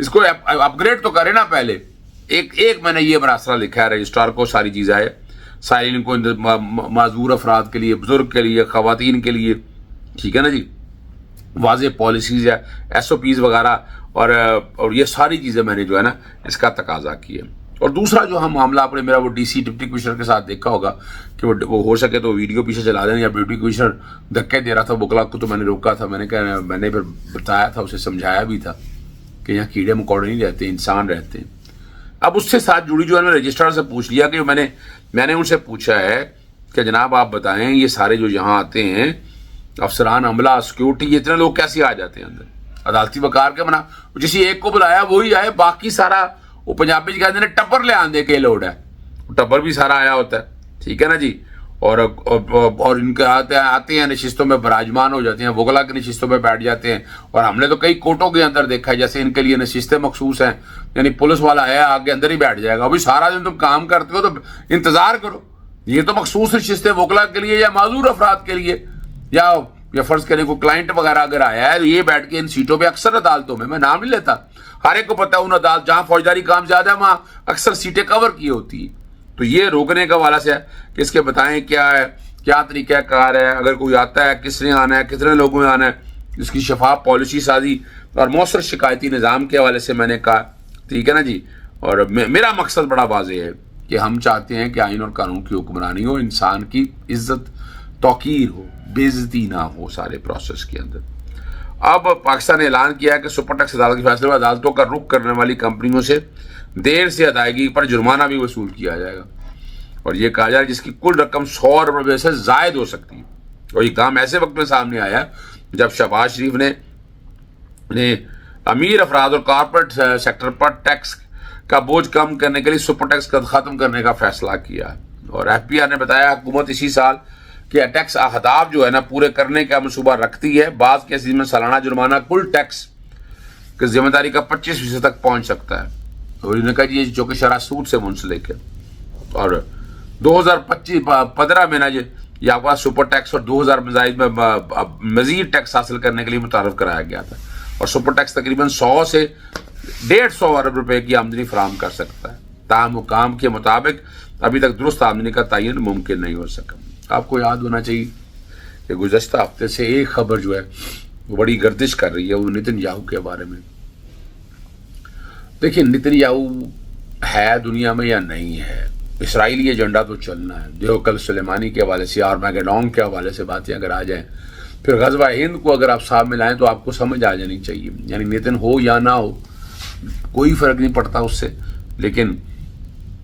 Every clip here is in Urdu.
اس کو اپ گریڈ تو کرے نا پہلے. ایک میں نے یہ مراسلہ لکھا ہے رجسٹرار کو, ساری چیز آئے سائلین کو, معذور افراد کے لیے, بزرگ کے لیے, خواتین کے لیے, ٹھیک ہے نا جی, واضح پالیسیز ہے, ایس او پیز وغیرہ, اور یہ ساری چیزیں میں نے جو ہے نا اس کا تقاضا کی ہے. اور دوسرا جو ہم معاملہ آپ نے میرا وہ ڈی سی ڈپٹی کمشنر کے ساتھ دیکھا ہوگا کہ وہ ہو سکے تو ویڈیو پیچھے چلا دیں, یا ڈپٹی کمشنر دھکے دے رہا تھا بکلا کو, تو میں نے روکا تھا. میں نے کہا, میں نے پھر بتایا تھا, اسے سمجھایا بھی تھا کہ یہاں کیڑے مکوڑے نہیں رہتے, انسان رہتے ہیں. اب اس سے ساتھ جڑی جو ہے میں رجسٹرار سے پوچھ لیا کہ میں نے ان سے پوچھا ہے کہ جناب آپ بتائیں یہ سارے جو یہاں آتے ہیں افسران عملہ سیکیورٹی, یہ اتنے لوگ کیسے آ جاتے ہیں اندر؟ عدالتی وقار کے بنا جسی ایک کو بلایا وہی آئے, باقی سارا وہ پنجابی کہتے ہیں ٹپر لے آندے کے لوڈ ہے, ٹپر بھی سارا آیا ہوتا ہے, ٹھیک ہے نا جی. اور ان کے آتے ہیں نشستوں میں براجمان ہو جاتے ہیں, وکلا کی نشستوں میں بیٹھ جاتے ہیں. اور ہم نے تو کئی کوٹوں کے اندر دیکھا ہے جیسے ان کے لیے نشستیں مخصوص ہیں, یعنی پولیس والا ہے آگے اندر ہی بیٹھ جائے گا. ابھی سارا دن تم کام کرتے ہو تو انتظار کرو, یہ تو مخصوص نشستیں وکلا کے لیے یا معذور افراد کے لیے, یا فرض کریں کوئی کلائنٹ وغیرہ اگر آیا ہے تو یہ بیٹھ کے ان سیٹوں پہ اکثر عدالتوں میں نام نہیں لیتا, ہر ایک کو پتا ہے ان عدالت جہاں فوجداری کام زیادہ ہے وہاں اکثر سیٹیں کور کی ہوتی ہیں. تو یہ روکنے کا والا سے ہے کہ اس کے بتائیں کیا ہے, کیا طریقہ کار ہے, اگر کوئی آتا ہے کس نے آنا ہے, کتنے لوگوں نے آنا ہے, اس کی شفاف پالیسی سازی اور مؤثر شکایتی نظام کے حوالے سے میں نے کہا, ٹھیک ہے نا جی. اور میرا مقصد بڑا واضح ہے کہ ہم چاہتے ہیں کہ آئین اور قانون کی حکمرانی ہو, انسان کی عزت توقیر ہو, بے عزتی نہ ہو سارے پروسیس کے اندر. اب پاکستان نے اعلان کیا ہے کہ سپر ٹیکس عدالت کے فیصلے میں عدالتوں کا رخ کرنے والی کمپنیوں سے دیر سے ادائیگی پر جرمانہ بھی وصول کیا جائے گا, اور یہ کہا جائے جس کی کل رقم 100 روپے سے زائد ہو سکتی ہے. اور یہ کام ایسے وقت میں سامنے آیا جب شہباز شریف نے امیر افراد اور کارپوریٹ سیکٹر پر ٹیکس کا بوجھ کم کرنے کے لیے سپر ٹیکس کا ختم کرنے کا فیصلہ کیا. اور ایف پی آر نے بتایا حکومت اسی سال کہ ٹیکس اہداف جو ہے نا پورے کرنے کا منصوبہ رکھتی ہے. بعض کیسز میں سالانہ جرمانہ کل ٹیکس کی ذمہ داری کا 25% تک پہنچ سکتا ہے. اور انہوں نے کہا یہ جو کہ شرح سود سے منسلک ہے. اور 2015 میں نا یہ آپ کا سپر ٹیکس اور 2000 میں مزید ٹیکس حاصل کرنے کے لیے متعارف کرایا گیا تھا. اور سپر ٹیکس تقریباً 100 سے 150 ارب روپے کی آمدنی فراہم کر سکتا ہے. تاہم حکام کے مطابق ابھی تک درست آمدنی کا تعین ممکن نہیں ہو سکا. آپ کو یاد ہونا چاہیے کہ گزشتہ ہفتے سے ایک خبر جو ہے وہ بڑی گردش کر رہی ہے وہ نتن یاہو کے بارے میں. دیکھیں نتن یاہو ہے دنیا میں یا نہیں ہے, اسرائیلی ایجنڈا تو چلنا ہے. دیکھو کل سلیمانی کے حوالے سے, آرمیگڈون کے حوالے سے باتیں اگر آ جائیں, پھر غزوہ ہند کو اگر آپ ساتھ میں لائیں تو آپ کو سمجھ آ جانی چاہیے. یعنی نتن ہو یا نہ ہو کوئی فرق نہیں پڑتا اس سے, لیکن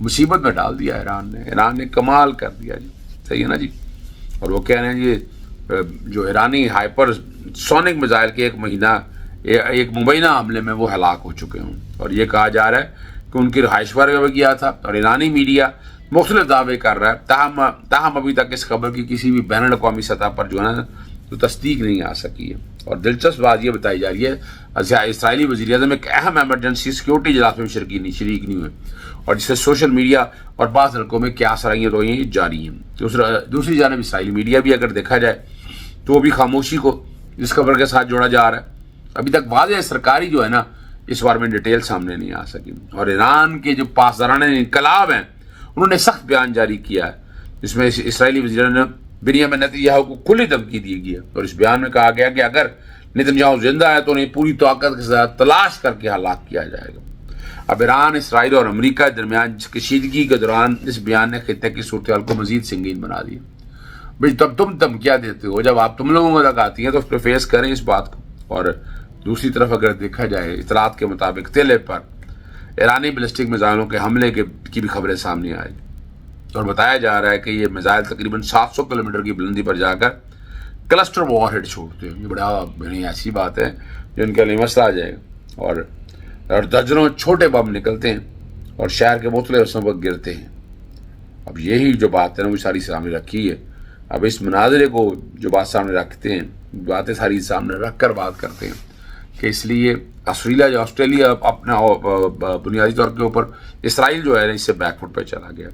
مصیبت میں ڈال دیا ایران نے کمال کر دیا جی, صحیح ہے نا جی. اور وہ کہہ رہے ہیں یہ جو ایرانی ہائپر سونک میزائل کے ایک مبینہ حملے میں وہ ہلاک ہو چکے ہوں. اور یہ کہا جا رہا ہے کہ ان کی رہائش پر گیا تھا, اور ایرانی میڈیا مختلف دعوے کر رہا ہے. تاہم ابھی تک اس خبر کی کسی بھی بین الاقوامی سطح پر جو ہے نا تو تصدیق نہیں آ سکی ہے. اور دلچسپ بات یہ بتائی جا رہی ہے اسرائیلی وزیر اعظم ایک اہم ایمرجنسی سیکیورٹی اجلاس میں شریک نہیں ہوئے, اور جس سے سوشل میڈیا اور بعض حلقوں میں کیا سرائیاں تو یہ جاری ہیں. دوسری جانب اسرائیلی میڈیا بھی اگر دیکھا جائے تو وہ بھی خاموشی کو اس خبر کے ساتھ جوڑا جا رہا ہے. ابھی تک واضح سرکاری جو ہے نا اس بارے میں ڈیٹیل سامنے نہیں آ سکی. اور ایران کے جو پاسداران انقلاب ہیں انہوں نے سخت بیان جاری کیا ہے جس میں اسرائیلی وزیر نے بنیامین نیتن یاہو کو کھلی دھمکی دی گئی ہے. اور اس بیان میں کہا گیا کہ اگر نیتن یاہو زندہ ہے تو انہیں پوری طاقت کے ساتھ تلاش کر کے ہلاک کیا جائے گا. اب ایران, اسرائیل اور امریکہ کے درمیان کشیدگی کے دوران اس بیان نے خطے کی صورتحال کو مزید سنگین بنا دیا. بھائی تب تم دھمکیاں دیتے ہو, جب آپ تم لوگوں تک آتی ہیں تو اس پہ فیس کریں اس بات کو. اور دوسری طرف اگر دیکھا جائے اطلاعات کے مطابق تیلے پر ایرانی بیلسٹک میزائلوں کے حملے کی بھی خبریں سامنے آئی, اور بتایا جا رہا ہے کہ یہ میزائل تقریباً 700 کلومیٹر کی بلندی پر جا کر کلسٹر وار ہیڈ چھوڑتے ہیں. یہ بڑا ایسی بات ہے جو ان کے لیے مسئلہ آ جائے گا. اور درجنوں چھوٹے بم نکلتے ہیں اور شہر کے مختلف حصوں پر گرتے ہیں. اب یہی جو بات ہے نا وہ ساری سامنے رکھی ہے. اب اس مناظرے کو جو بات سامنے رکھتے ہیں, باتیں ساری سامنے رکھ کر بات کرتے ہیں کہ اس لیے آسٹریلیا اپنا بنیادی طور کے اوپر اسرائیل جو ہے نا اس سے بیک فٹ پہ چلا گیا.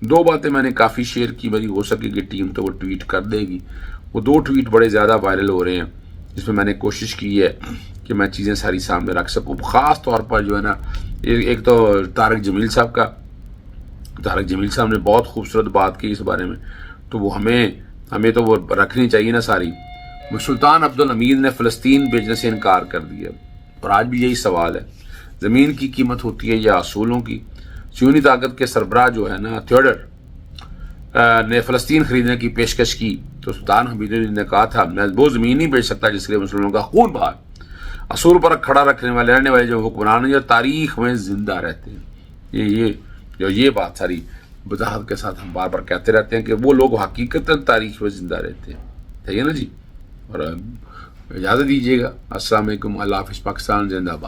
2 باتیں میں نے کافی شیئر کی, میری ہو سکے کہ ٹیم تو وہ ٹویٹ کر دے گی. وہ 2 ٹویٹ بڑے زیادہ وائرل ہو رہے ہیں جس میں نے کوشش کی ہے کہ میں چیزیں ساری سامنے رکھ سکوں. خاص طور پر جو ہے نا ایک تو طارق جمیل صاحب نے بہت خوبصورت بات کی اس بارے میں, تو وہ ہمیں تو وہ رکھنی چاہیے نا ساری. سلطان عبدالحمید نے فلسطین بھیجنے سے انکار کر دیا, اور آج بھی یہی سوال ہے, زمین کی قیمت ہوتی ہے یا اصولوں کی؟ صہیونی طاقت کے سربراہ جو ہے نا تھیوڈر نے فلسطین خریدنے کی پیشکش کی تو سلطان حمید نے کہا تھا میں وہ زمین نہیں بیچ سکتا جس کے لیے مسلمانوں کا خون بہا. اصول پر کھڑا رہنے والے جو حکمران ہیں جو تاریخ میں زندہ رہتے ہیں, یہ بات ساری وضاحت کے ساتھ ہم بار بار کہتے رہتے ہیں کہ وہ لوگ حقیقتاً تاریخ میں زندہ رہتے ہیں. ٹھیک ہے نا جی, اور اجازت دیجیے گا. السلام علیکم. اللہ حافظ. پاکستان زندہ باد.